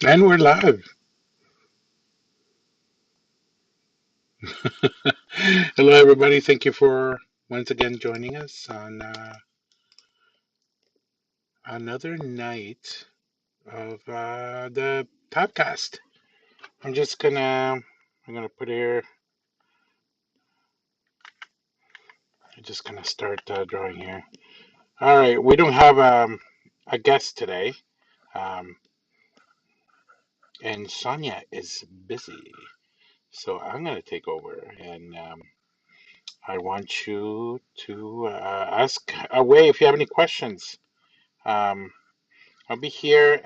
And we're live. Hello, everybody. Thank you for once again joining us on another night of the podcast. I'm gonna put here. I'm just gonna start drawing here. All right, we don't have a guest today, um, and Sonia is busy, so I'm gonna take over, and I want you to ask away if you have any questions. Um, I'll be here.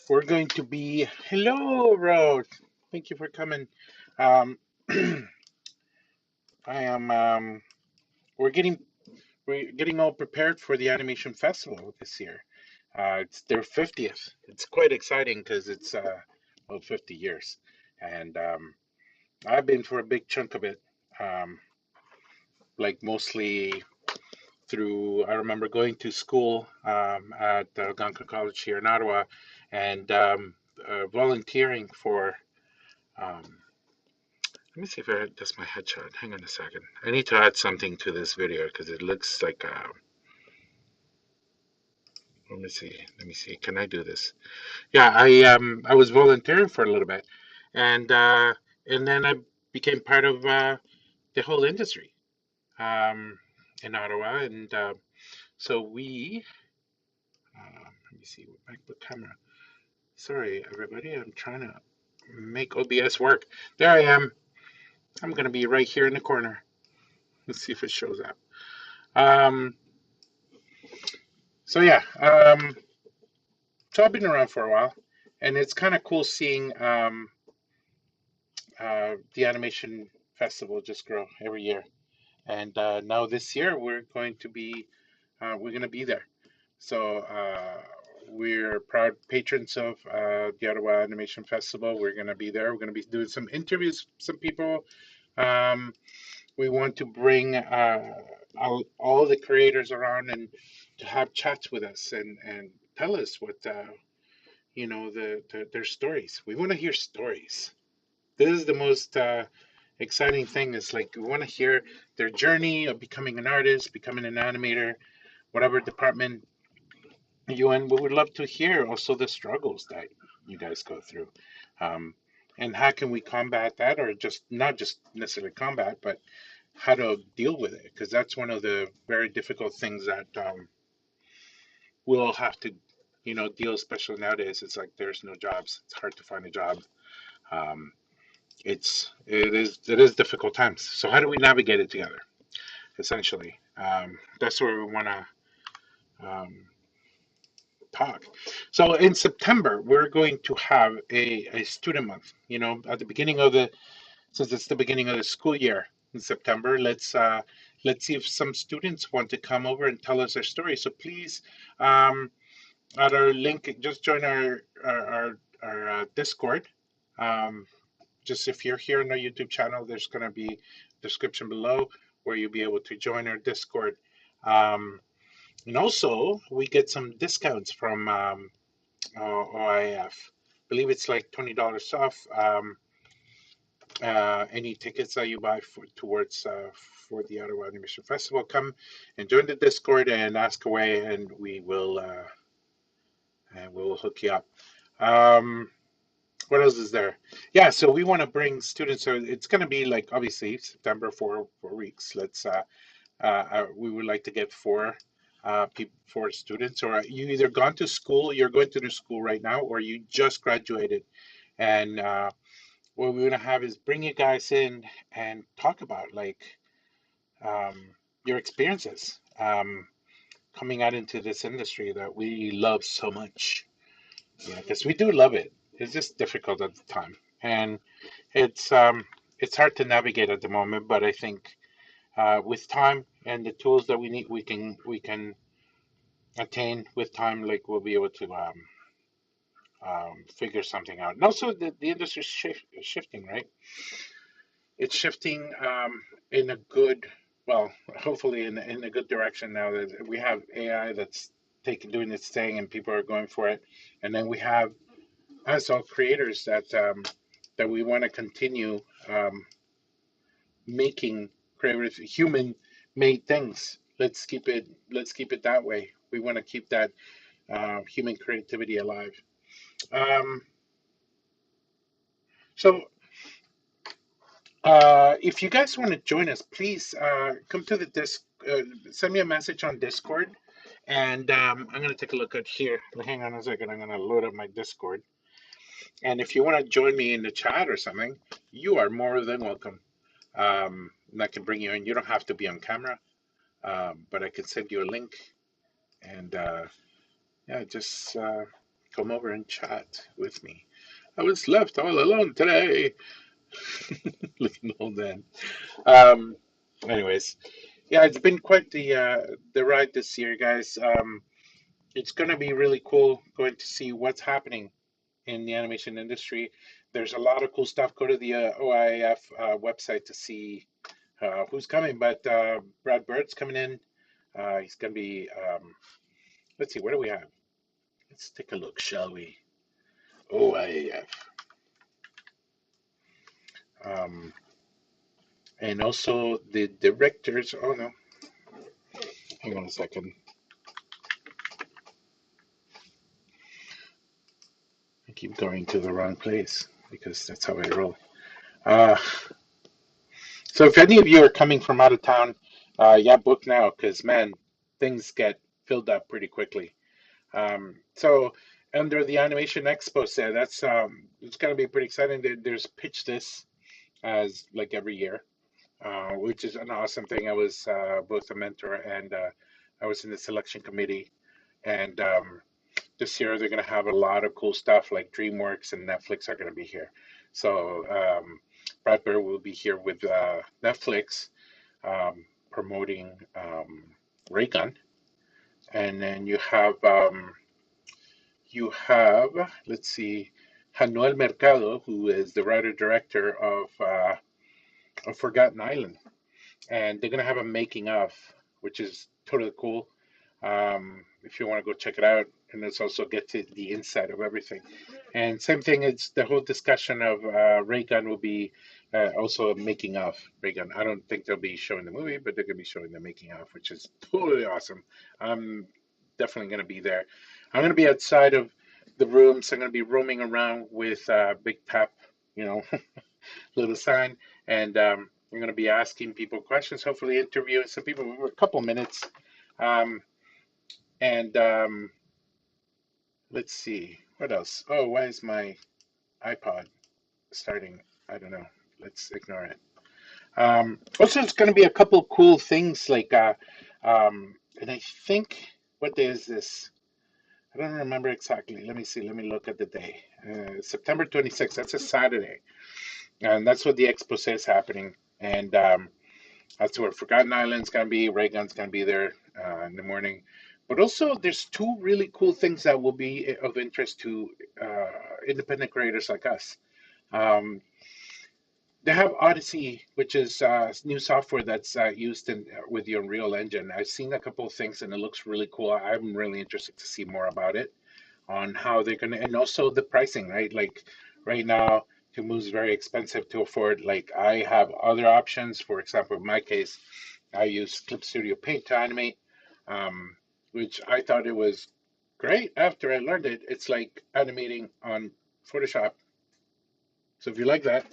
We're going to be. Hello, Rose. Thank you for coming. Um, I am. We're getting all prepared for the animation festival this year. It's their 50th. It's quite exciting because it's 50 years, and I've been for a big chunk of it. Um, like mostly through. I remember going to school at Algonquin College here in Ottawa, and volunteering for. Um, Let me see if that's my headshot. Hang on a second. I need to add something to this video because it looks like. Let me see. Let me see. Can I do this? Yeah, I was volunteering for a little bit, and then I became part of the whole industry um, in Ottawa, and so we. Let me see. Back the camera. Sorry, everybody. I'm trying to make OBS work. There I am. I'm gonna be right here in the corner. Let's see if it shows up. Um, so yeah. So I've been around for a while, and it's kind of cool seeing the animation festival just grow every year. And now this year we're going to be there. So we're proud patrons of the Ottawa Animation Festival. We're going to be there. We're going to be doing some interviews, with some people. Um, we want to bring all the creators around and to have chats with us and tell us what their stories. We want to hear stories. This is the most exciting thing. Is like we want to hear their journey of becoming an artist, becoming an animator, whatever department you in. We would love to hear also the struggles that you guys go through, um, and how can we combat that, or just not just necessarily combat, but how to deal with it, because that's one of the very difficult things that we'll have to, deal. Especially nowadays, it's like there's no jobs. It's hard to find a job. Um, it is difficult times. So how do we navigate it together? Essentially, that's where we want to um, talk. So in September, we're going to have a student month. At the beginning of the since it's the beginning of the school year in September, let's see if some students want to come over and tell us their story. So please, um, at our link, just join our Discord. Um, just if you're here on our YouTube channel, there's going to be description below where you'll be able to join our Discord. Um, and also, we get some discounts from OIF. I believe it's like $20 off any tickets that you buy for the Ottawa Animation Festival. Come and join the Discord and ask away, and we'll hook you up. Um, what else is there? Yeah, so we want to bring students. So it's going to be like obviously September, 4 weeks. We would like to get four students, or you either gone to school, you're going to the school right now, or you just graduated. And what we want to have is bring you guys in and talk about like um, your experiences coming out into this industry that we love so much. Yeah, because we do love it. It's just difficult at the time, and it's um, it's hard to navigate at the moment. But I think with time and the tools that we need, we can attain with time. Like we'll be able to figure something out. And also, the industry is shifting, right? It's shifting in a good, well, hopefully in a good direction now that we have AI that's taking doing its thing and people are going for it, and then we have us all creators that we want to continue making creative human made things. Let's keep it that way. We want to keep that human creativity alive. Um, so if you guys want to join us, please come to the disc. Send me a message on Discord, and I'm gonna take a look at here. Hang on a second. I'm gonna load up my Discord, and if you want to join me in the chat or something, you are more than welcome. And I can bring you in. You don't have to be on camera, but I can send you a link, and yeah, just come over and chat with me. I was left all alone today. Looking old then. Um, anyways, yeah, it's been quite the ride this year, guys. It's gonna be really cool going to see what's happening in the animation industry. There's a lot of cool stuff. Go to the OIF website to see who's coming. But Brad Bird's coming in. He's gonna be. Let's see, what do we have? Let's take a look, shall we? OIF. Um, and also the directors. Oh no, hang on a second. I keep going to the wrong place because that's how I roll. Uh, so if any of you are coming from out of town, yeah, book now because man, things get filled up pretty quickly. So under the Animation Expo set, that's it's gonna be pretty exciting. There's Pitch This as like every year, which is an awesome thing. I was both a mentor and I was in the selection committee, and this year they're going to have a lot of cool stuff like DreamWorks and Netflix are going to be here. So Brad Bird will be here with Netflix promoting Raygun, and then you have let's see, Januel Mercado, who is the writer director of Forgotten Island, and they're gonna have a making of, which is totally cool. If you want to go check it out, and it's also get to the inside of everything. And same thing, it's the whole discussion of Raygun will be also a making of Raygun. I don't think they'll be showing the movie, but they're gonna be showing the making of, which is totally awesome. I'm definitely gonna be there. I'm gonna be outside of the rooms. I'm gonna be roaming around with Big Pep, you know, little sign, and I'm going to be asking people questions, hopefully interviewing some people for a couple minutes. Um, and let's see, what else? Oh, why is my iPod starting? I don't know. Let's ignore it. Also, it's going to be a couple cool things like, and I think, what day is this? I don't remember exactly. Let me see. Let me look at the day. September 26th. That's a Saturday. And that's what the expose is happening. And that's where Forgotten Island's gonna be. Raygun's gonna be there in the morning. But also, there's two really cool things that will be of interest to independent creators like us. Um, they have Odyssey, which is new software that's used in with the Unreal Engine. I've seen a couple of things, and it looks really cool. I'm really interested to see more about it on how they're gonna, and also the pricing, right? Like right now, Temu is very expensive to afford. Like I have other options. For example, in my case, I use Clip Studio Paint to animate, um, which I thought it was great. After I learned it, it's like animating on Photoshop. So if you like that,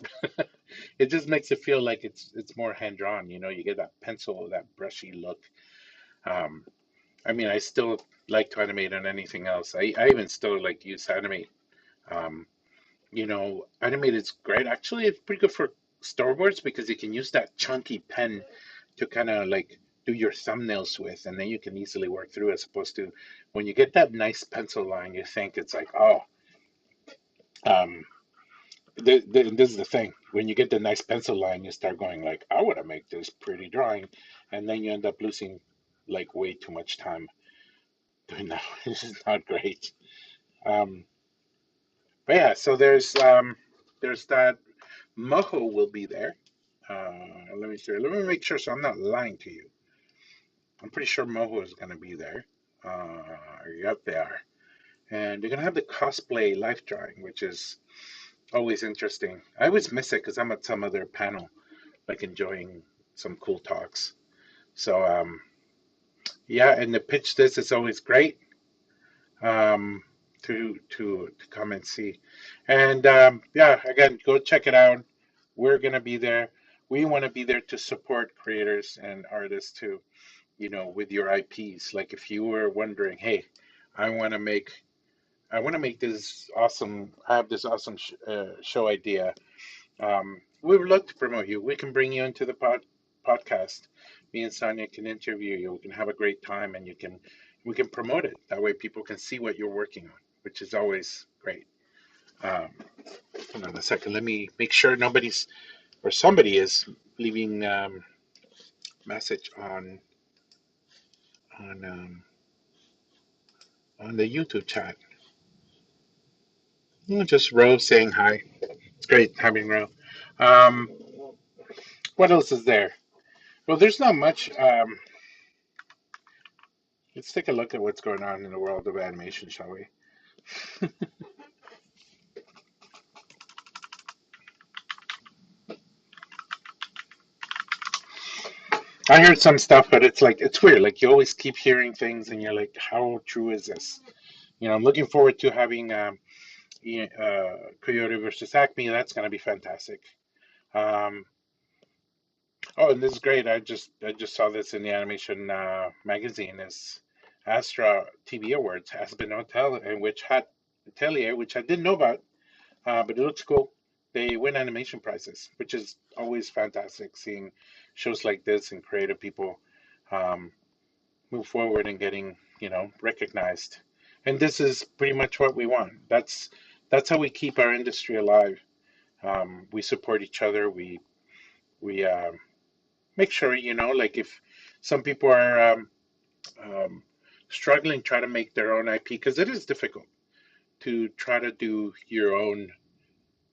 it just makes it feel like it's more hand drawn. You know, you get that pencil, that brushy look. Um, I mean, I still like to animate on anything else. I even still like use Animate. Um, you know, Animate is great. Actually, it's pretty good for storyboards because you can use that chunky pen to kind of like do your thumbnails with, and then you can easily work through as opposed to when you get that nice pencil line, you think it's like, oh, um, this is the thing. When you get the nice pencil line, you start going like, I want to make this pretty drawing, and then you end up losing like way too much time doing that. This is not great. Um, but yeah, so there's that. Moho will be there. Let me see. Let me make sure so I'm not lying to you. I'm pretty sure Moho is going to be there. Yep, they are. and they're gonna have the cosplay life drawing, which is always interesting. I always miss it because I'm at some other panel, like enjoying some cool talks. So yeah, and the pitch this is always great um, to come and see. And yeah, again, go check it out. We're gonna be there. We want to be there to support creators and artists too. With your IPs. Like if you were wondering, hey, I want to make I want to make this awesome. I have this awesome show idea. We would love to promote you. We can bring you into the podcast. Me and Sonia can interview you. We can have a great time, and we can promote it. That way, people can see what you're working on, which is always great. Um, Hold on a second. Let me make sure nobody's or somebody is leaving message on um, on the YouTube chat. Just Rose saying hi. It's great having Ro. Um, what else is there? Well, there's not much. Let's take a look at what's going on in the world of animation, shall we? I heard some stuff, but it's weird. Like you always keep hearing things, and you're like, how true is this? I'm looking forward to having Coyote versus Acme. That's going to be fantastic. Um, oh, and this is great. I just saw this in the animation magazine. Is Astra TV Awards has been hotel in which had Atelier, which I didn't know about. But it looks cool. They win animation prizes, which is always fantastic seeing shows like this and creative people um, move forward and getting, recognized. And this is pretty much what we want. That's how we keep our industry alive. We support each other. We make sure, like if some people are um, struggling, try to make their own IP because it is difficult to try to do your own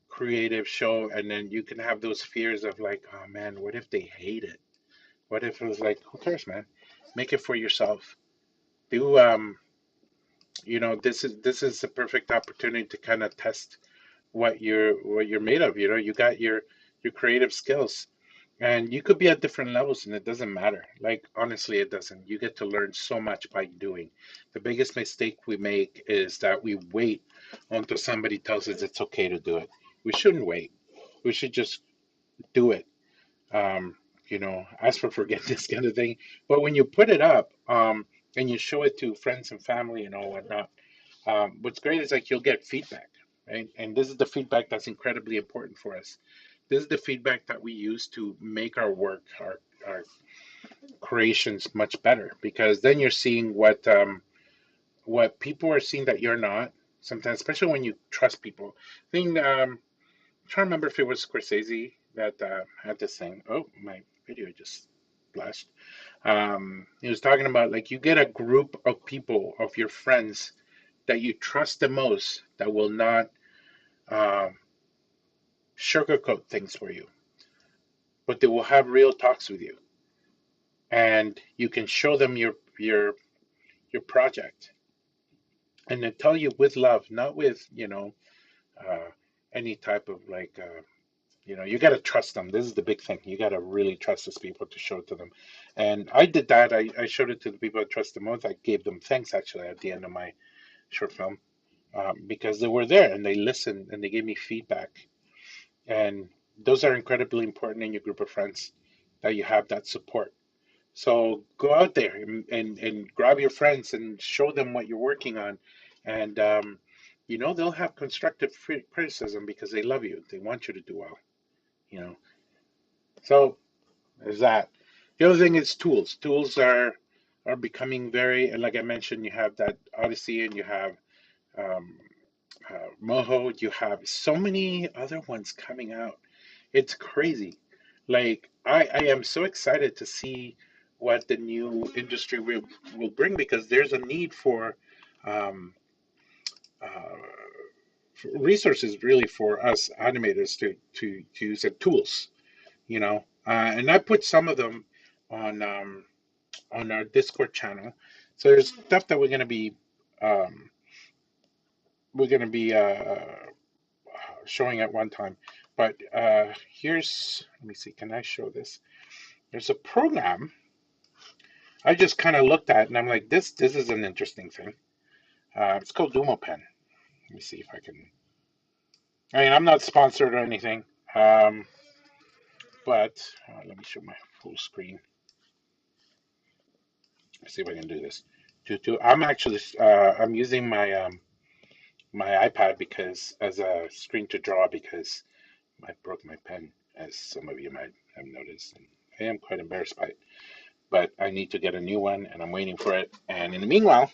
creative show, and then you can have those fears of like, oh man, what if they hate it? What if it was like, who cares, man? Make it for yourself. Do this is a perfect opportunity to kind of test what you're made of. You got your creative skills, and you could be at different levels, and it doesn't matter. Like honestly, it doesn't. You get to learn so much by doing. The biggest mistake we make is that we wait until somebody tells us it's okay to do it. We shouldn't wait. We should just do it. Ask for forgiveness kind of thing. But when you put it up, and you show it to friends and family and all whatnot, what's great is like you'll get feedback, right? And this is the feedback that's incredibly important for us. This is the feedback that we use to make our work, our creations much better, because then you're seeing what people are seeing that you're not. Sometimes, especially when you trust people. I think I'm trying to remember if it was Scorsese that had this thing. Oh, my video just flashed. He was talking about like you get a group of people, of your friends that you trust the most, that will not um, sugarcoat things for you, but they will have real talks with you, and you can show them your project, and they tell you with love, not with uh, any type of like. You got to trust them. This is the big thing. You got to really trust these people to show it to them. And I did that. I showed it to the people I trust the most. I gave them thanks actually at the end of my short film because they were there and they listened and they gave me feedback. And those are incredibly important in your group of friends that you have that support. So go out there and grab your friends and show them what you're working on. And, they'll have constructive criticism because they love you. They want you to do well, you know. So there's that. The other thing is tools. Tools are becoming very, and like I mentioned, you have that Odyssey and you have um, Moho. You have so many other ones coming out. It's crazy. Like I am so excited to see what the new industry will bring because there's a need um, uh, for resources really for us animators to use as tools. And I put some of them on. On our Discord channel. So there's stuff that we're going to be um, we're going to be showing at one time. But here's, let me see, can I show this? There's a program I just kind of looked at, and I'm like, this is an interesting thing. It's called UmoPen. Let me see if I can. I mean, I'm not sponsored or anything, um, but let me show my full screen. Let's see if I can do this. I'm actually I'm using my iPad because as a screen to draw because I broke my pen, as some of you might have noticed. And I am quite embarrassed by it, but I need to get a new one, and I'm waiting for it. And in the meanwhile,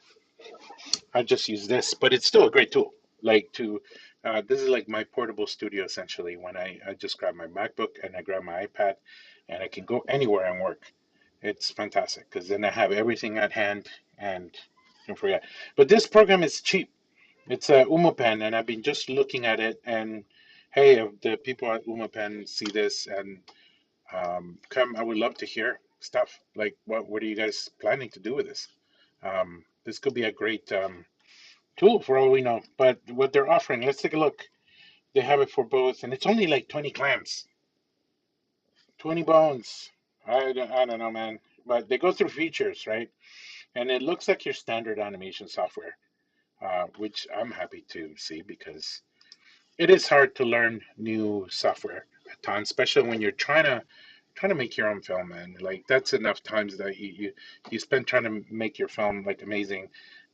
I just use this, but it's still a great tool. Like to, this is like my portable studio essentially. When I just grab my MacBook and I grab my iPad, and I can go anywhere and work. It's fantastic because then I have everything at hand and don't forget. But this program is cheap. It's a UmoPen, and I've been just looking at it. And hey, if the people at UmoPen see this and come, I would love to hear stuff. Like, what are you guys planning to do with this? This could be a great tool for all we know. But what they're offering, let's take a look. They have it for both, and it's only like 20 clams, 20 bones. I don't know, man. But they go through features, right? And it looks like your standard animation software, which I'm happy to see because it is hard to learn new software at times, especially when you're trying to make your own film, man. Like that's enough times that you spend trying to make your film like amazing,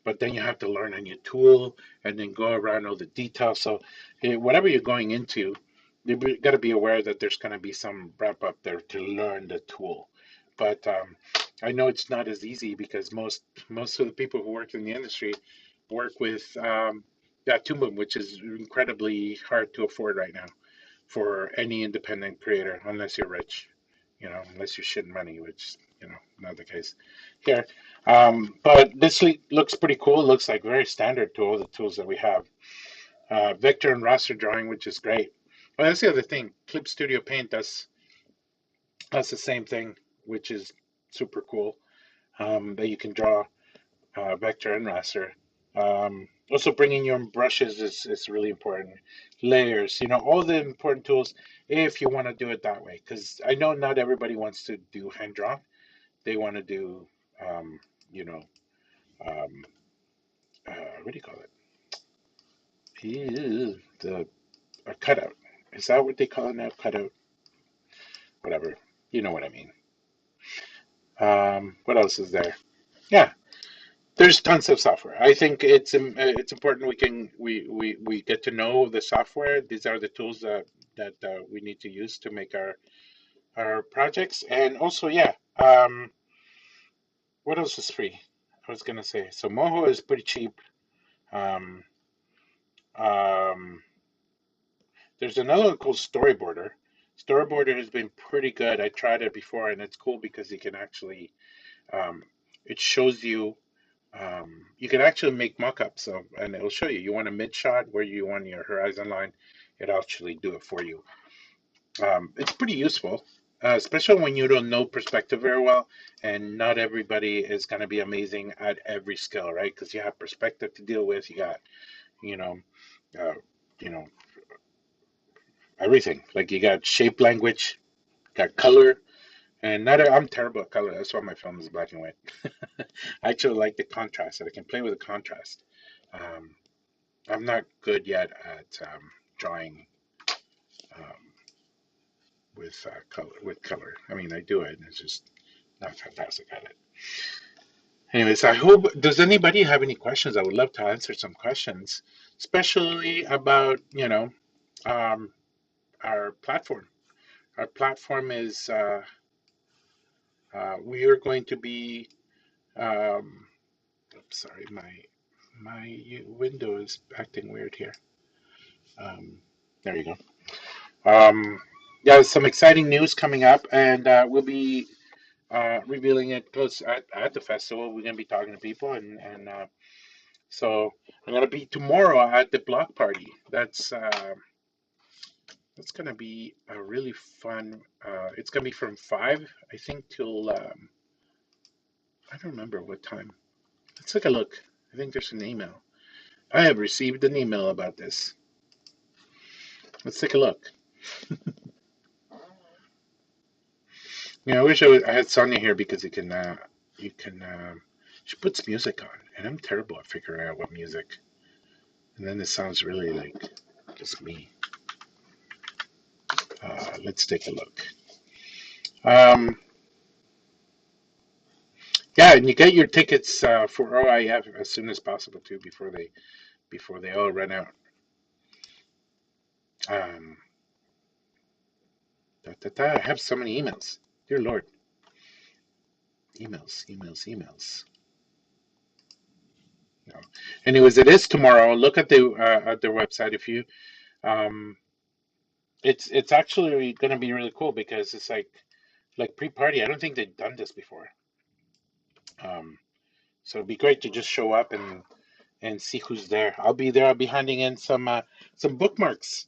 but then you have to learn a new tool and then go around all the details. So whatever you're going into, you got to be aware that there's going to be some wrap up there to learn the tool. But I know it's not as easy because most of the people who work in the industry work with Toomba, which is incredibly hard to afford right now for any independent creator, unless you're rich, unless you're shitting money, which, not the case here. But this looks pretty cool. It looks like very standard to all the tools that we have. Vector and raster drawing, which is great. Well, that's the other thing. Clip Studio Paint does the same thing, which is super cool. That you can draw vector and raster. Also, bringing your own brushes is really important. Layers, all the important tools if you want to do it that way. Because I know not everybody wants to do hand drawn. They want to do, um, you know, um, what do you call it? The a cutout. Is that what they call it now? Cutout, whatever. You know what I mean. What else is there? Yeah, there's tons of software. I think it's important we get to know the software. These are the tools that we need to use to make our projects. And also, yeah, what else is free? I was gonna say so. Moho is pretty cheap. Um, um, there's another one called Storyboarder. Storyboarder has been pretty good. I tried it before, and it's cool because you can actually um, it shows you. You can actually make mock-ups of, and it'll show you. You want a mid shot where you want your horizon line, it'll actually do it for you. It's pretty useful, especially when you don't know perspective very well, and not everybody is going to be amazing at every skill, right? Because you have perspective to deal with. You got, you know, uh, you know, everything. Like you got shape language, got color, and not. I'm terrible at color. That's why my film is black and white. I actually like the contrast. That I can play with the contrast. Um, I'm not good yet at drawing um, with color. I mean, I do it. It's just not fantastic at it. Anyways, I hope. Does anybody have any questions? I would love to answer some questions, especially about um, our platform. Our platform is we are going to be. Um, oops, sorry, my window is acting weird here. There you go. Yeah, some exciting news coming up, and we'll be revealing it close at the festival. We're gonna be talking to people, and so I'm gonna be tomorrow at the block party. That's gonna be a really fun. It's gonna be from 5, I think, till I don't remember what time. Let's take a look. I think there's an email. I have received an email about this. Let's take a look. I wish I had Sonia here because you can, she puts music on, and I'm terrible at figuring out what music. And then it sounds really like just me. Let's take a look. Um, yeah, and you get your tickets for OIF as soon as possible too, before they all run out. Um, I have so many emails. Dear Lord, emails. No. Anyways, it is tomorrow. Look at their website. If you um, it's actually going to be really cool because it's like pre-party. I don't think they've done this before. Um, so it'd be great to just show up and see who's there. I'll be there. I'll be handing in some bookmarks.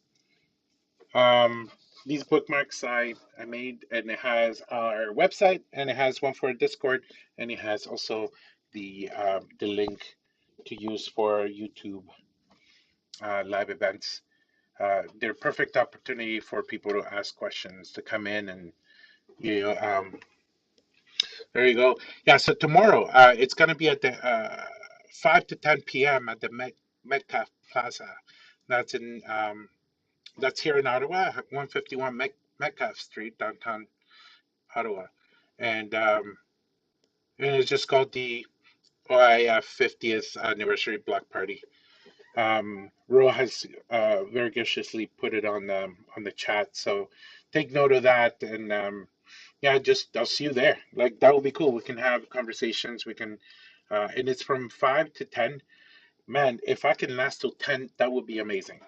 Um, these bookmarks I made, and it has our website, and it has one for Discord, and it has also the link to use for YouTube live events. They're perfect opportunity for people to ask questions, to come in and you know, there you go. Yeah, so tomorrow it's going to be at the 5 to 10 p.m. at the Metcalf Plaza. That's in that's here in Ottawa, 151 Metcalf Street, downtown Ottawa, and it's just called the OIF 50th anniversary block party. Ro has very graciously put it on the chat, so take note of that, and yeah, just I'll see you there. Like that would be cool. We can have conversations. We can, and it's from 5 to 10. Man, if I can last till 10, that would be amazing.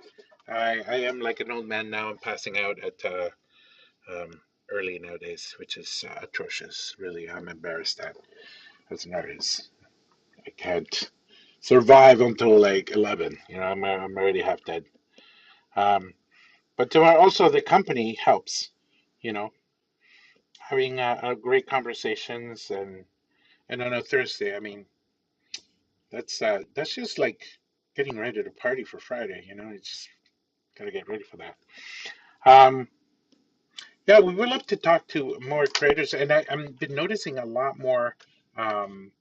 I am like an old man now. I'm passing out at um, early nowadays, which is atrocious. Really, I'm embarrassed at as an artist. I can't survive until like 11. I'm already half dead. Um, but also the company helps. You know, having great conversations and on a Thursday. I mean, that's just like getting ready to party for Friday. You just gotta get ready for that. Um, yeah, we would love to talk to more creators, and I've been noticing a lot more um,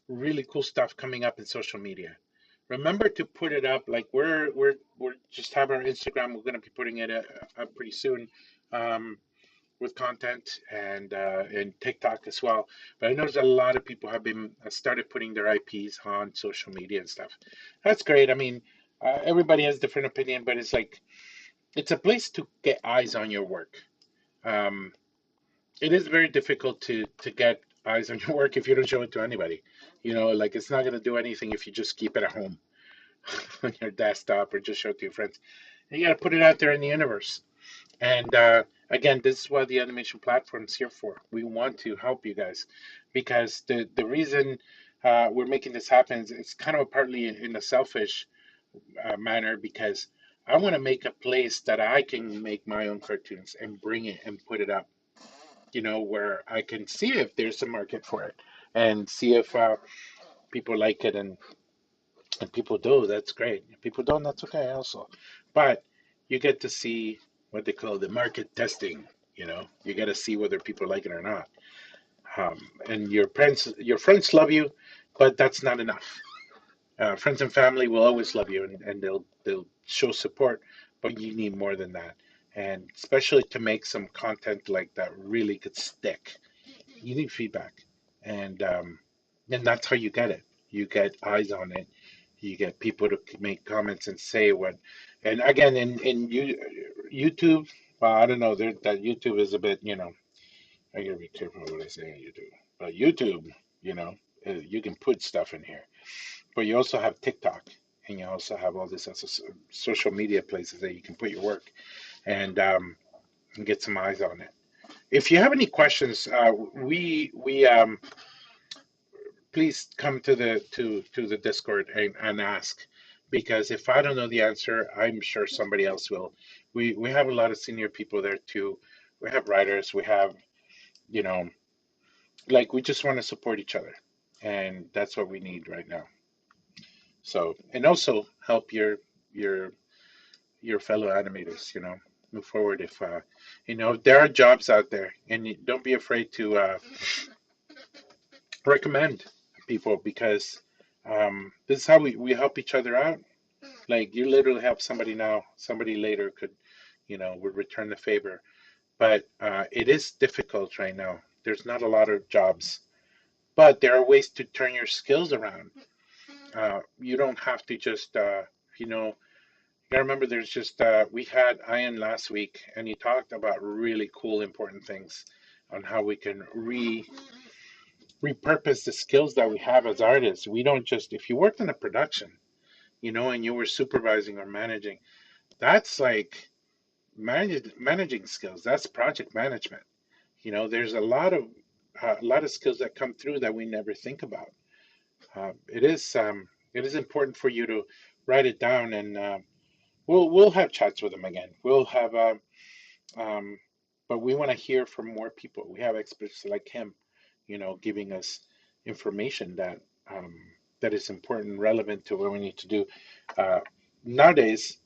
really cool stuff coming up in social media. Remember to put it up. Like we're just have our Instagram. We're gonna be putting it up pretty soon. Um, with content and TikTok as well. But I noticed a lot of people have been started putting their IPs on social media and stuff. That's great. I mean, everybody has different opinion, but it's like it's a place to get eyes on your work. Um, it is very difficult to get eyes on your work if you don't show it to anybody. Like it's not gonna do anything if you just keep it at home on your desktop or just show it to your friends. You got to put it out there in the universe. And again, this is what the animation platform is here for. We want to help you guys because the reason we're making this happen is it's kind of partly in a selfish manner because I want to make a place that I can make my own cartoons and bring it and put it up, where I can see if there's a market for it and see if people like it and people do, that's great. If people don't, that's okay also. But you get to see what they call the market testing. You get to see whether people like it or not. And your friends love you, but that's not enough. Friends and family will always love you, and they'll show support, but you need more than that. And especially to make some content like that really could stick, you need feedback, and that's how you get it. You get eyes on it. You get people to make comments and say what. And again, in YouTube, well, I don't know. That YouTube is a bit, I gotta be careful what I say on YouTube. But YouTube, you know, you can put stuff in here. But you also have TikTok, and you also have all these other social media places that you can put your work and get some eyes on it. If you have any questions, we please come to the Discord and ask, because if I don't know the answer, I'm sure somebody else will. We have a lot of senior people there too. We have writers. We have you know like we just want to support each other, and that's what we need right now. So, and also help your your fellow animators, move forward. If there are jobs out there, and don't be afraid to recommend people, because this is how we help each other out. Like, you literally help somebody now, somebody later could, would return the favor. But it is difficult right now. There's not a lot of jobs, but there are ways to turn your skills around. You don't have to just, you know, I remember there's just, we had Ian last week, and he talked about really cool, important things on how we can repurpose the skills that we have as artists. We don't just, if you worked in a production, and you were supervising or managing, that's like managing skills. That's project management. There's a lot of skills that come through that we never think about. It is important for you to write it down, and we'll have chats with them again. We'll have um, but we want to hear from more people. We have experts like him, giving us information um, that is important and relevant to what we need to do. Uh, Nowadays,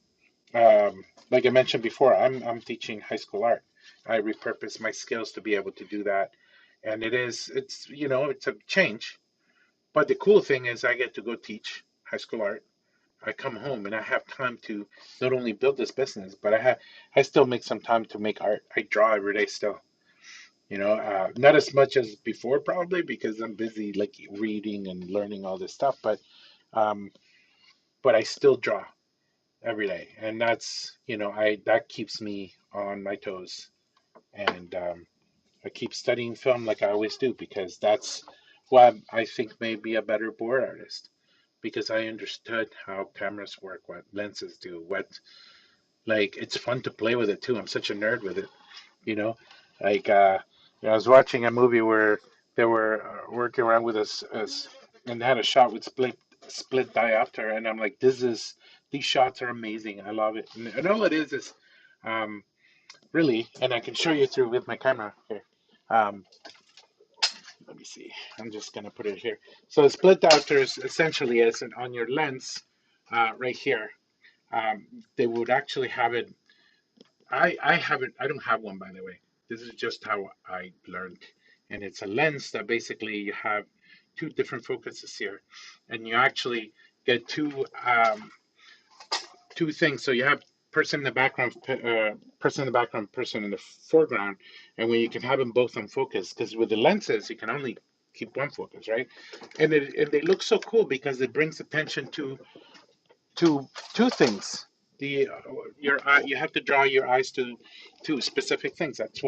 like I mentioned before, I'm teaching high school art. I repurpose my skills to be able to do that, and it's a change. But the cool thing is I get to go teach high school art. I come home and I have time to not only build this business, but I still make some time to make art. I draw every day still. Not as much as before probably, because I'm busy like reading and learning all this stuff, um, but I still draw every day, and that keeps me on my toes, and I keep studying film like I always do, because that's why I think maybe a better board artist, because I understood how cameras work, what lenses do, like, it's fun to play with it too. I'm such a nerd with it, you know. Like, I was watching a movie where they were working around with us, and they had a shot with split diopter, and I'm like, these shots are amazing. I love it, and all it is um, really, and I can show you through with my camera here. Um, Let me see. I'm just gonna put it here. So the split diopter is essentially is on your lens, right here. They would actually have it. I haven't. I don't have one, by the way. This is just how I learned, and it's a lens that basically you have two different focuses here, and you actually get two things. So you have person in the background, person in the foreground, and when you can have them both on focus, because with the lenses you can only keep one focus, right? And they look so cool because it brings attention to two things. The your eye, you have to draw your eyes to specific things. That's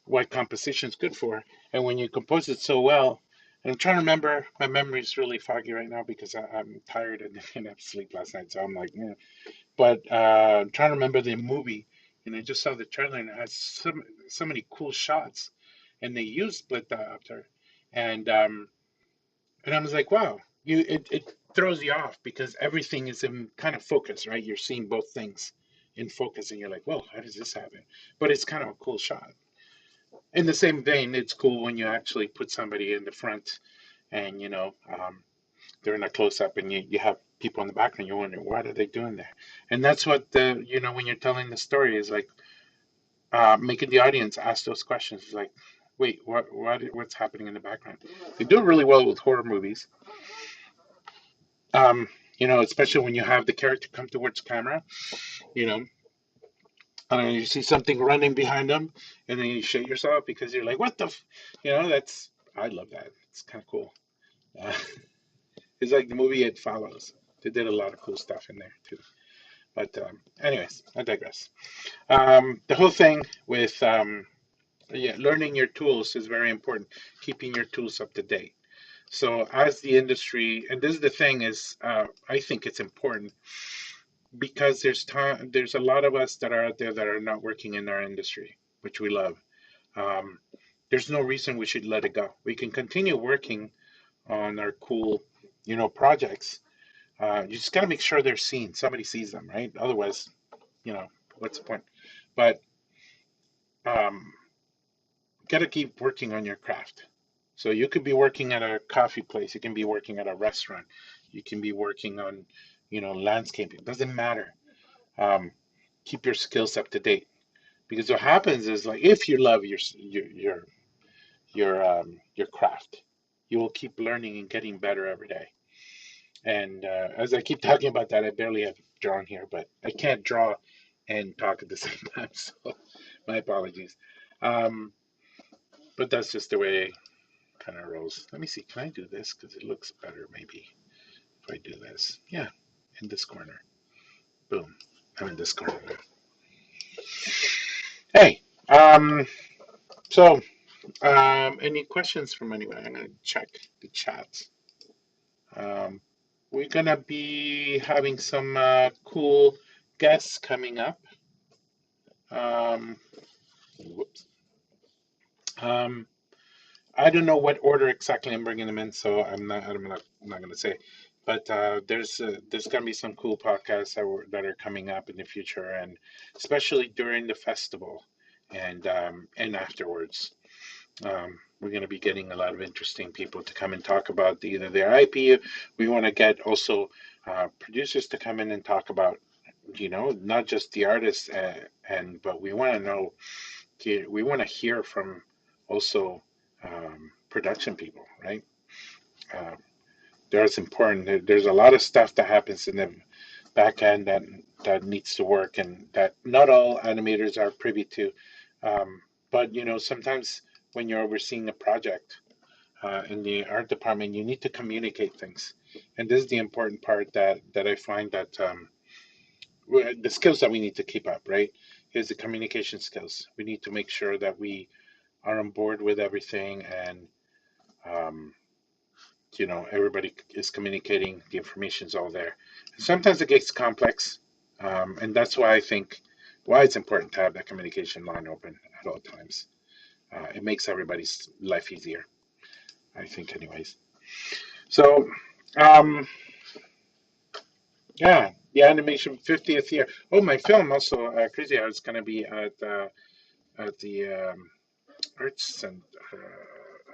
what composition is good for. And when you compose it so well, and I'm trying to remember, my memory is really foggy right now because I'm tired and didn't have sleep last night. So I'm like, yeah. But I'm trying to remember the movie, and I just saw the trailer, and it has so many cool shots, and they used split diopter, and I was like, wow, it throws you off because everything is in kind of focus, right? You're seeing both things in focus, and you're like, whoa, how does this happen? But it's kind of a cool shot. In the same vein, it's cool when you actually put somebody in the front, and they're in a close up, and you have people in the background. You're wondering, what are they doing there? And that's what when you're telling the story, is like making the audience ask those questions. It's like, wait, what's happening in the background? They do it really well with horror movies. Um, especially when you have the character come towards camera, you know, and you see something running behind them, and then you shake yourself because you're like, what the, that's, I love that. It's kind of cool. Uh, it's like the movie It Follows. They did a lot of cool stuff in there too. But anyways, I digress. The whole thing with yeah, learning your tools is very important. Keeping your tools up to date. So as the industry, and this is the thing is, I think it's important because there's a lot of us that are out there that are not working in our industry, which we love. Um, there's no reason we should let it go. We can continue working on our cool, projects. You just got to make sure they're seen. Somebody sees them, right? Otherwise, you know, what's the point? But um, got to keep working on your craft. So you could be working at a coffee place. You can be working at a restaurant. You can be working on, landscaping. Doesn't matter. Um, Keep your skills up to date, because what happens is, like, if you love your craft, you will keep learning and getting better every day. And as I keep talking about that, I barely have drawn here, but I can't draw and talk at the same time. So my apologies. Um, but that's just the way it kind of rolls. Let me see. Can I do this? Because it looks better, maybe, if I do this. Yeah, in this corner. Boom. I'm in this corner now. Hey, so any questions from anyone? I'm going to check the chat. Um, we're going to be having some cool guests coming up. Um, whoops. Um, I don't know what order exactly I'm bringing them in, so I'm not going to say. But there's going to be some cool podcasts that are coming up in the future, and especially during the festival and afterwards. We're going to be getting a lot of interesting people to come and talk about either their IP. We want to get also producers to come in and talk about, not just the artists, but we want to know, we want to hear from also production people, right? Uh, there's important. There's a lot of stuff that happens in the back end that needs to work, and that not all animators are privy to. But sometimes when you're overseeing a project in the art department, you need to communicate things, and this is the important part that I find that the skills that we need to keep up, right, is the communication skills. We need to make sure that we are on board with everything, and um, everybody is communicating, the information's all there. Sometimes it gets complex, and that's why I think why it's important to have that communication line open at all times. It makes everybody's life easier, I think, anyways. So, um, yeah, the animation 50th year. Oh, my film also, Crazy Hours, is going to be at the arts and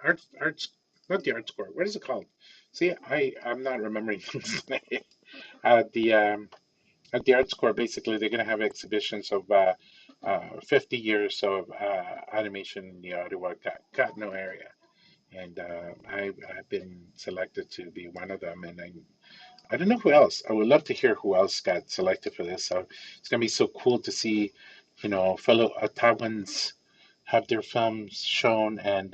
arts, not the arts court. What is it called? See, I'm not remembering things today. At the arts court, basically, they're going to have exhibitions of 50 years of animation in the Ottawa Gatineau area, and I've been selected to be one of them, and I don't know who else. I would love to hear who else got selected for this. So it's gonna be so cool to see, fellow Ottawans have their films shown and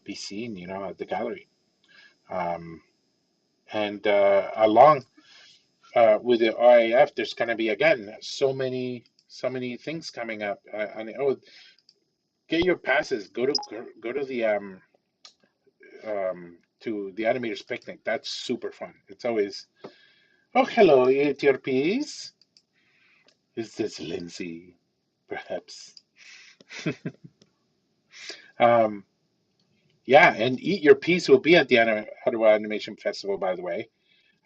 be seen, at the gallery. Um, and along with the RAF, there's gonna be again so many things coming up. And get your passes. Go to the to the animators picnic. That's super fun. It's always, oh, hello, eat your piece. Is this Lindsay? Perhaps. Um, yeah, and Eat Your Piece will be at the Ottawa Animation Festival, by the way.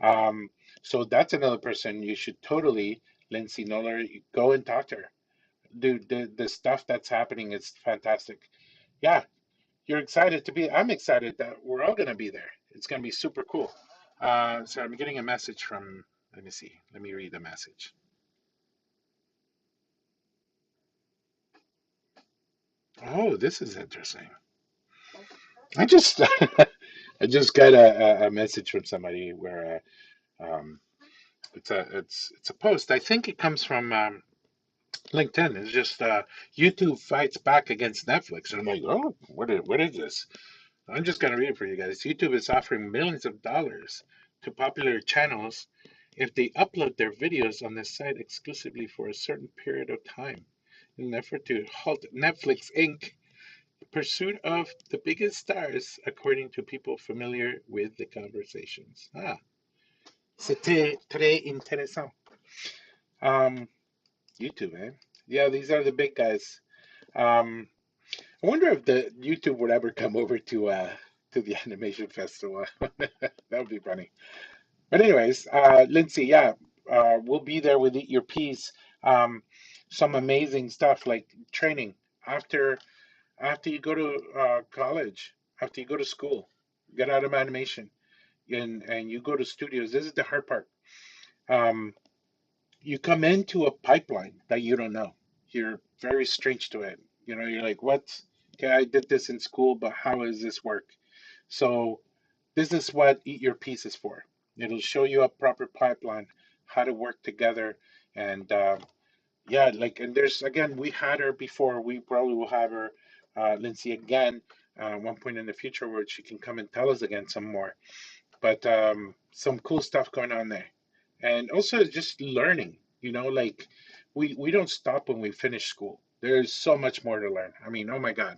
Um, so that's another person you should totally, Lindsay Noller, go and talk to her. Dude, the stuff that's happening is fantastic. Yeah, you're excited to be. I'm excited that we're all going to be there. It's going to be super cool. So I'm getting a message from, let me see, let me read the message. Oh, this is interesting. I just I just got a message from somebody where it's a post. I think it comes from LinkedIn. It's just YouTube fights back against Netflix, and I'm like, oh, what is this? I'm just gonna read it for you guys. YouTube is offering millions of dollars to popular channels if they upload their videos on the site exclusively for a certain period of time in an effort to halt Netflix Inc. pursuit of the biggest stars, according to people familiar with the conversations. C'était très intéressant. Um, YouTube, eh? Yeah, these are the big guys. Um, I wonder if the YouTube would ever come over to the animation festival. That would be funny. But anyways, Lindsay, yeah, we'll be there with Eat Your Piece. Um, some amazing stuff like training after after you go to college, after you go to school, get out of animation. and you go to studios, this is the hard part. Um, you come into a pipeline that you don't know. You're very strange to it. You're like, what? Okay, I did this in school, but how does this work? So this is what Eat Your Piece is for. It'll show you a proper pipeline, how to work together, and yeah, like, and there's again, we had her before. We probably will have her, Lindsay, again, one point in the future where she can come and tell us again some more. But some cool stuff going on there, and also just learning. Like we don't stop when we finish school. There's so much more to learn. I mean, oh my God.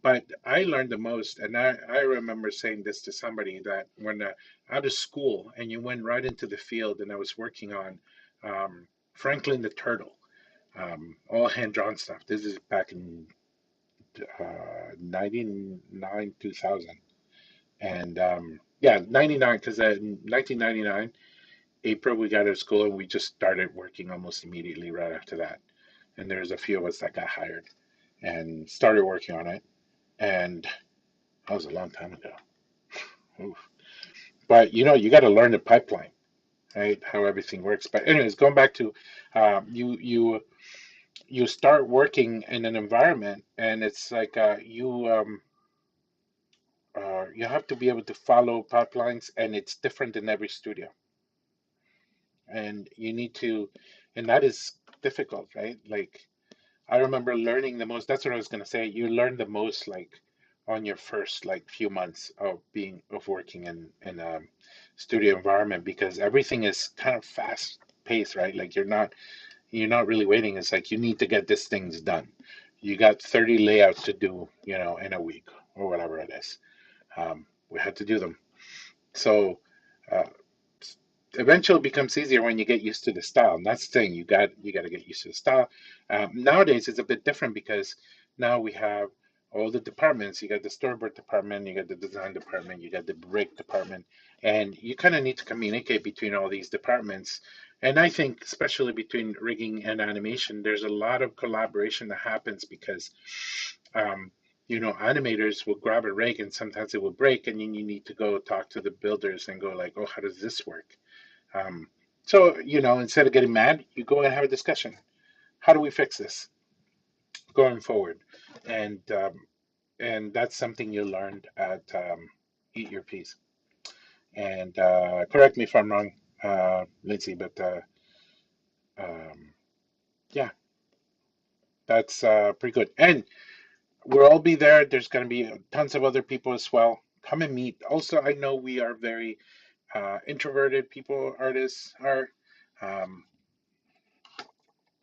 But I learned the most, and I remember saying this to somebody that when out of school and you went right into the field, and I was working on Franklin the Turtle, all hand drawn stuff. This is back in 99, 2000. And yeah, 99, because in 1999, April, we got out of school and we just started working almost immediately right after that. And there's a few of us that got hired and started working on it. And that was a long time ago. Oof. But you got to learn the pipeline, right? How everything works. But anyways, going back to you start working in an environment, and it's like you have to be able to follow pipelines, and it's different in every studio, and you need to, and that is difficult, right? Like I remember learning the most. That's what I was gonna say. You learn the most like on your first like few months of working in a studio environment, because everything is kind of fast paced, right? Like you're not really waiting. It's like you need to get these things done. You got 30 layouts to do, in a week or whatever it is. We had to do them. So uh, eventually it becomes easier when you get used to the style. And that's the thing. You got to get used to the style. Nowadays it's a bit different because now we have all the departments. You got the storyboard department, you got the design department, you got the break department, and you kind of need to communicate between all these departments. And I think especially between rigging and animation, there's a lot of collaboration that happens because um, animators will grab a rig and sometimes it will break, and then you need to go talk to the builders and go like, oh, how does this work? Um, so, instead of getting mad, you go and have a discussion. How do we fix this going forward? And that's something you learned at Eat Your Peas. And correct me if I'm wrong, Lindsay, but um, yeah, that's pretty good. And we'll all be there. There's going to be tons of other people as well. Come and meet. Also, I know we are very introverted people, artists are. Um,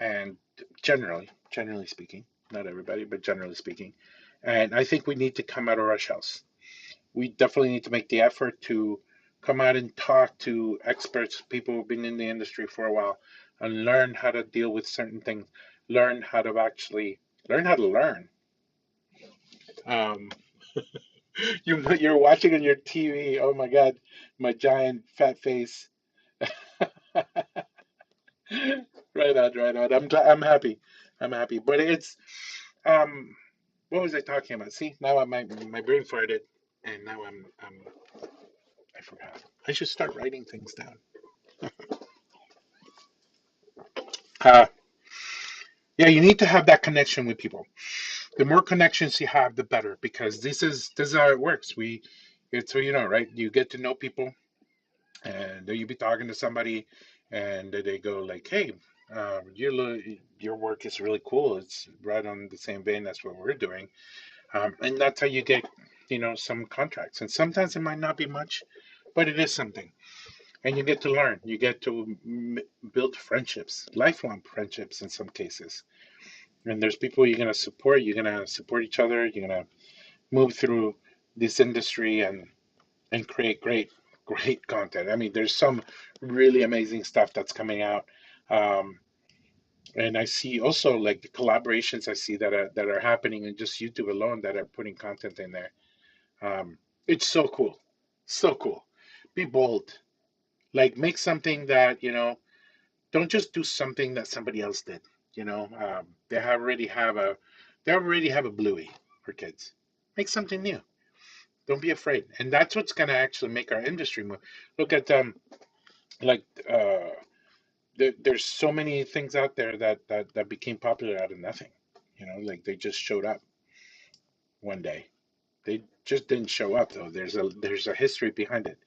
and generally speaking, not everybody, but generally speaking. And I think we need to come out of our shells. We definitely need to make the effort to come out and talk to experts, people who've been in the industry for a while, and learn how to deal with certain things, learn how to actually learn how to learn. Um, you're watching on your TV. Oh my God, my giant fat face. Right on, right on. I'm happy. I'm happy. But it's um what was I talking about? See, now my brain farted, and now I forgot. I should start writing things down. Uh, yeah, you need to have that connection with people. The more connections you have, the better, because this is how it works. It's so right? You get to know people, and then you be talking to somebody, and they go like, "Hey, your work is really cool. It's right on the same vein as what we're doing." And that's how you get, some contracts. And sometimes it might not be much, but it is something. And you get to learn. You get to build friendships, lifelong friendships in some cases. And there's people you're going to support. You're going to support each other. You're going to move through this industry and create great content. I mean, there's some really amazing stuff that's coming out. Um, and I see also like the collaborations I see that are happening in just YouTube alone that are putting content in there. It's so cool. So cool. Be bold. Like make something that, don't just do something that somebody else did. They already have a Bluey for kids. Make something new. Don't be afraid. And that's what's going to actually make our industry move. Look at like there's so many things out there that became popular out of nothing. Like they just showed up one day. They just didn't show up though. There's a history behind it,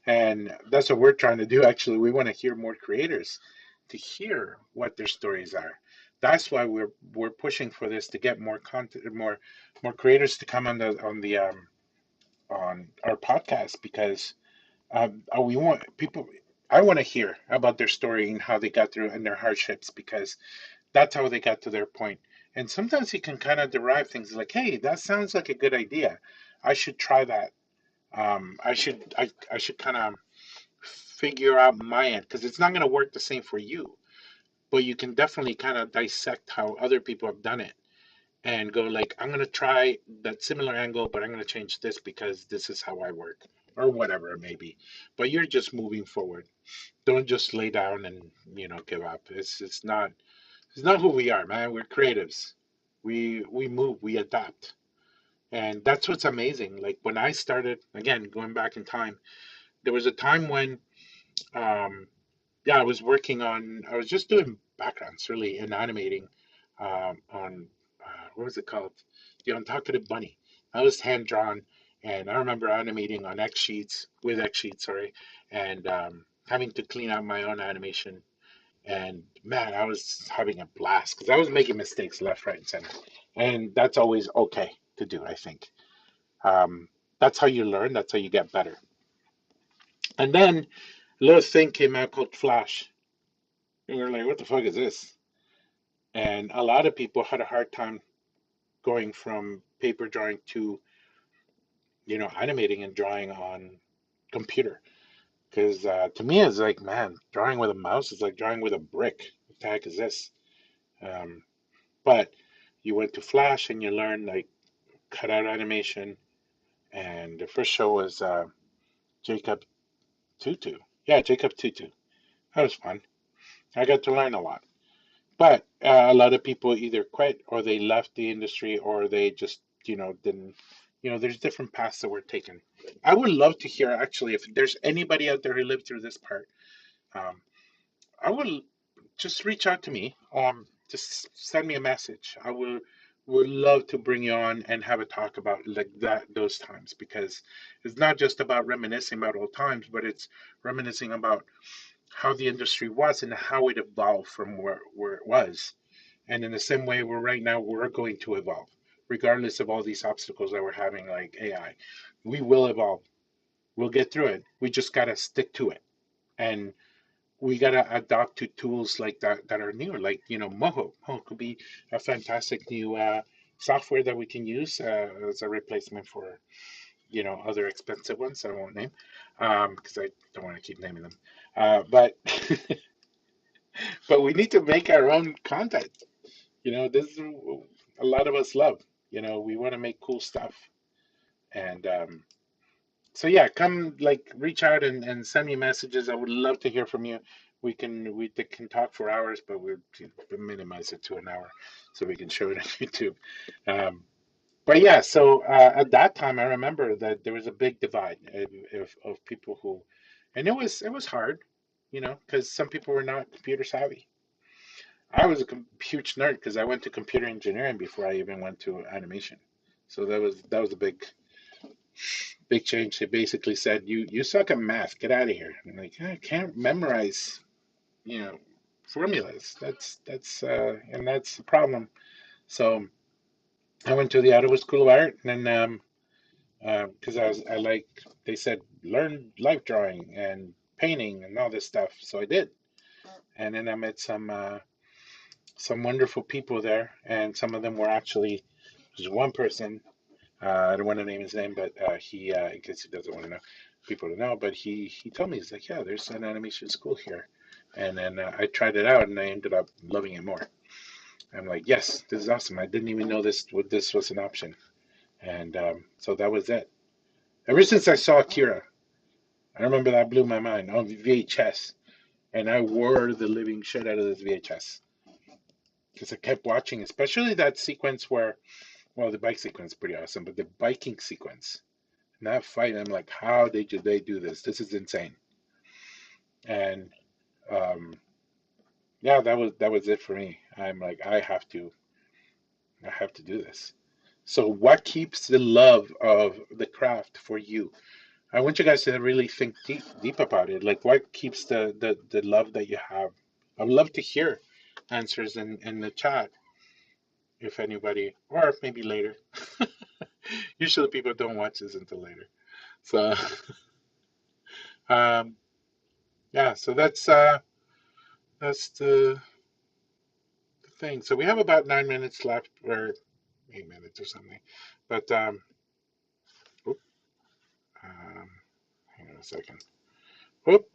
and that's what we're trying to do. Actually, we want to hear more creators to hear what their stories are. That's why we're pushing for this to get more content, more creators to come on our podcast because we want people. I want to hear about their story and how they got through and their hardships because that's how they got to their point. And sometimes you can kind of derive things like, hey, that sounds like a good idea. I should try that. I should kind of figure out my end because it's not going to work the same for you, but you can definitely kind of dissect how other people have done it and go like, I'm going to try that similar angle, but I'm going to change this because this is how I work or whatever it may be. But you're just moving forward. Don't just lay down and give up. It's not who we are, man. We're creatives. We move, we adapt. And that's what's amazing. Like when I started, again, going back in time, there was a time when um yeah, I was just doing backgrounds really and animating on what was it called? The Untalkative Bunny. I was hand drawn and I remember animating on X Sheets with X Sheets, sorry, and having to clean out my own animation. And man, I was having a blast because I was making mistakes left, right, and center. And that's always okay to do, I think. Um, that's how you learn, that's how you get better. And then a little thing came out called Flash. And we were like, what the fuck is this? And a lot of people had a hard time going from paper drawing to, animating and drawing on computer. Because to me, it's like, man, drawing with a mouse is like drawing with a brick. What the heck is this? Um, but you went to Flash and you learned like cutout animation. And the first show was Jacob Tutu. Yeah, Jacob Tutu. That was fun. I got to learn a lot. But a lot of people either quit or they left the industry or they just, didn't. There's different paths that were taken. I would love to hear actually if there's anybody out there who lived through this part. Um, I will just reach out to me. Just send me a message. I would love to bring you on and have a talk about like those times because it's not just about reminiscing about old times, but it's reminiscing about how the industry was and how it evolved from where it was. And in the same way, we're right now, we're going to evolve, regardless of all these obstacles that we're having, like AI. We will evolve. We'll get through it. We just got to stick to it. And we got to adopt to tools like that are new, like, Moho. Moho could be a fantastic new software that we can use as a replacement for, other expensive ones that I won't name because I don't want to keep naming them. But but we need to make our own content. This is a lot of us love. We want to make cool stuff. And so yeah, come like reach out and send me messages. I would love to hear from you. We can talk for hours, but we'll minimize it to an hour so we can show it on YouTube. Um, but yeah, so at that time, I remember that there was a big divide of people who, and it was hard, because some people were not computer savvy. I was a huge nerd because I went to computer engineering before I even went to animation. So that was a big change. They basically said, "You suck at math. Get out of here." And I'm like, I can't memorize, you know, formulas. That's the problem. So I went to the Ottawa School of Art, and then because I like they said learn life drawing and painting and all this stuff. So I did, and then I met some wonderful people there, and some of them were actually there's one person. I don't want to name his name, but he, in case he doesn't want to know people to know, but he told me he's like, yeah, there's an animation school here, and then I tried it out, and I ended up loving it more. I'm like, yes, this is awesome. I didn't even know this was an option, and so that was it. Ever since I saw Akira, I remember that blew my mind on VHS, and I wore the living shit out of this VHS because I kept watching, especially that sequence where, well, the bike sequence is pretty awesome, but the biking sequence And that fight, I'm like, how did they do this? This is insane. And um, yeah, that was it for me. I'm like, I have to do this. So what keeps the love of the craft for you? I want you guys to really think deep about it. Like, what keeps the love that you have? I would love to hear answers in the chat if anybody, or maybe later. Usually people don't watch this until later. So um, yeah, so that's the thing. So we have about 9 minutes left, or 8 minutes or something. But oop, um, hang on a second. Oop,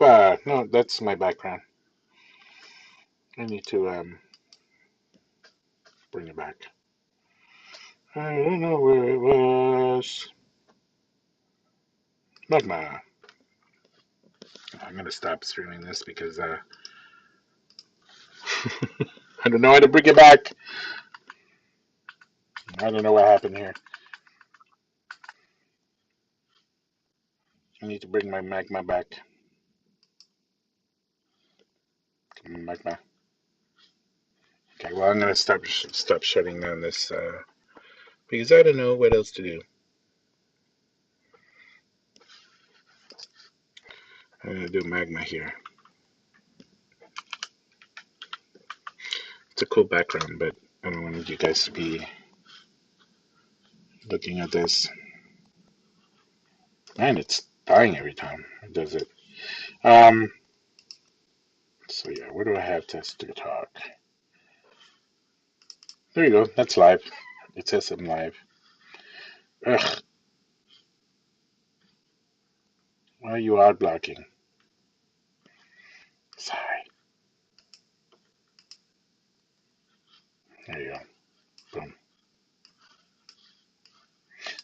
no, that's my background. I need to bring it back. I don't know where it was. Magma. I'm gonna stop streaming this because I don't know how to bring it back. I don't know what happened here. I need to bring my magma back. Magma. Okay, well I'm gonna stop shutting down this because I don't know what else to do. I'm gonna do magma here. It's a cool background, but I don't want you guys to be looking at this. Man, it's dying every time it does it. Um, so yeah, where do I have test to talk? There you go. That's live. It says I'm live. Ugh, why are you ad blocking? Sorry. There you go. Boom.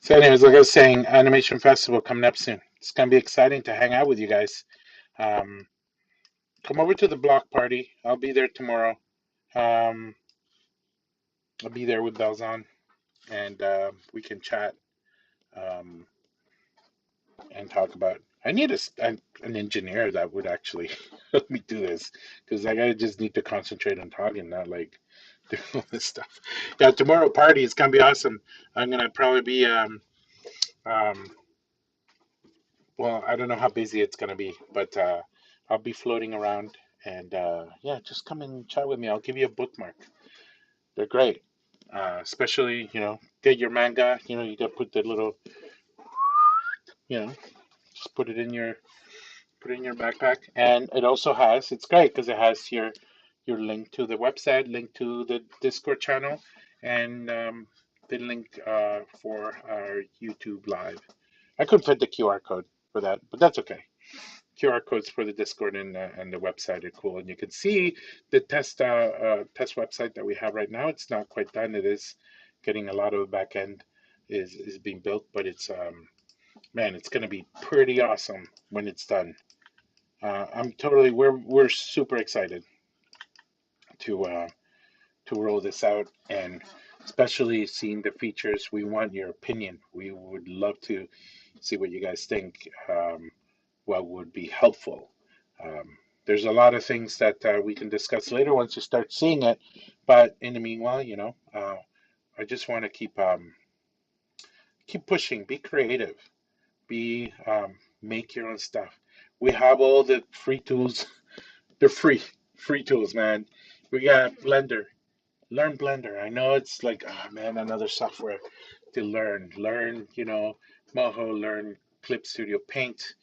So, anyways, like I was saying, Animation Festival coming up soon. It's gonna be exciting to hang out with you guys. Um, come over to the block party. I'll be there tomorrow. Um, I'll be there with bells on, and we can chat um, and talk about. I need an engineer that would actually help me do this because like I just need to concentrate on talking, not like doing all this stuff. Yeah, tomorrow party is gonna be awesome. I'm gonna probably be um, well, I don't know how busy it's gonna be, but I'll be floating around and yeah, just come and chat with me. I'll give you a bookmark. They're great. Especially, get your manga. You got to put the little, you know, just put it in your backpack. And it also has, it's great because it has your link to the website, link to the Discord channel, and the link for our YouTube live. I couldn't fit the QR code for that, but that's okay. QR codes for the Discord and the website are cool, and you can see the test website that we have right now. It's not quite done. It is getting a lot of the back end is being built, but it's man, it's going to be pretty awesome when it's done. We're super excited to roll this out, and especially seeing the features. We want your opinion. We would love to see what you guys think. What would be helpful. Um, there's a lot of things that we can discuss later once you start seeing it. But in the meanwhile, I just want to keep pushing. Be creative. Be make your own stuff. We have all the free tools. They're free tools, man. We got Blender. Learn Blender. I know it's like, oh man, another software to learn. Learn, Moho. Learn Clip Studio Paint.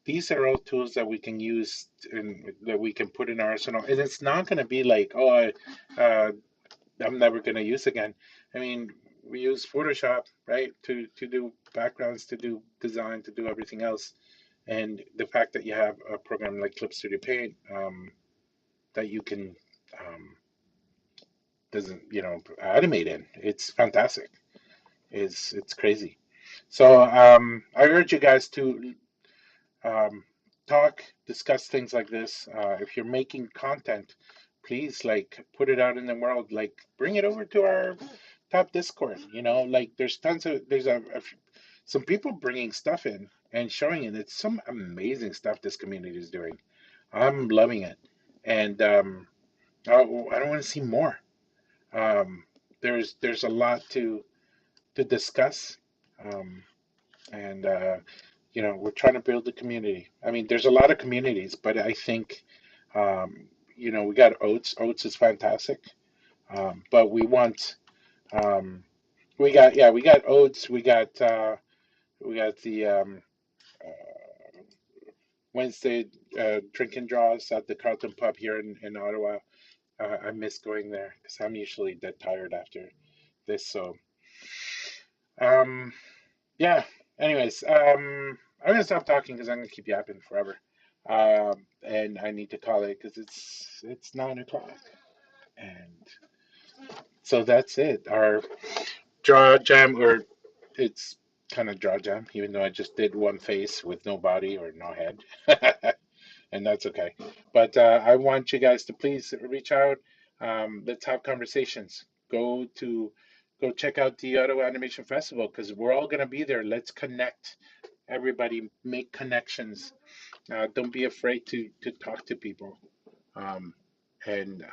These are all tools that we can use and that we can put in our arsenal. And it's not going to be like, oh, I'm never going to use again. I mean, we use Photoshop, right, to do backgrounds, to do design, to do everything else. And the fact that you have a program like Clip Studio Paint that you can doesn't animate in, it's fantastic. It's crazy. So I urge you guys to um, talk, discuss things like this. If you're making content, please like put it out in the world. Like bring it over to our top Discord. Like there's some people bringing stuff in and showing it. It's some amazing stuff this community is doing. I'm loving it, and I don't want to see more. Um, there's a lot to discuss, um, and we're trying to build a community. I mean, there's a lot of communities, but I think we got Oats. Oats is fantastic, but we want we got Oats. We got the Wednesday drink and draws at the Carlton Pub here in Ottawa. I miss going there because I'm usually dead tired after this. So, um, yeah. Anyways, I'm gonna stop talking because I'm gonna keep yapping forever. And I need to call it because it's 9 o'clock, and so that's it. Our draw jam, or it's kind of draw jam, even though I just did one face with no body or no head. And that's okay. But I want you guys to please reach out. Let's have conversations. Go check out the Ottawa Animation Festival because we're all gonna be there. Let's connect. Everybody make connections. Don't be afraid to talk to people. Um, and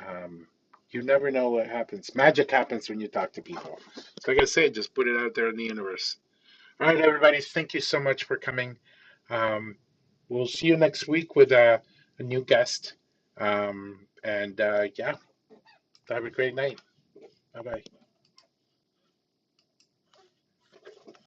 you never know what happens. Magic happens when you talk to people. So like I say, just put it out there in the universe. All right, everybody. Thank you so much for coming. Um, we'll see you next week with a new guest. And yeah, have a great night. Bye bye.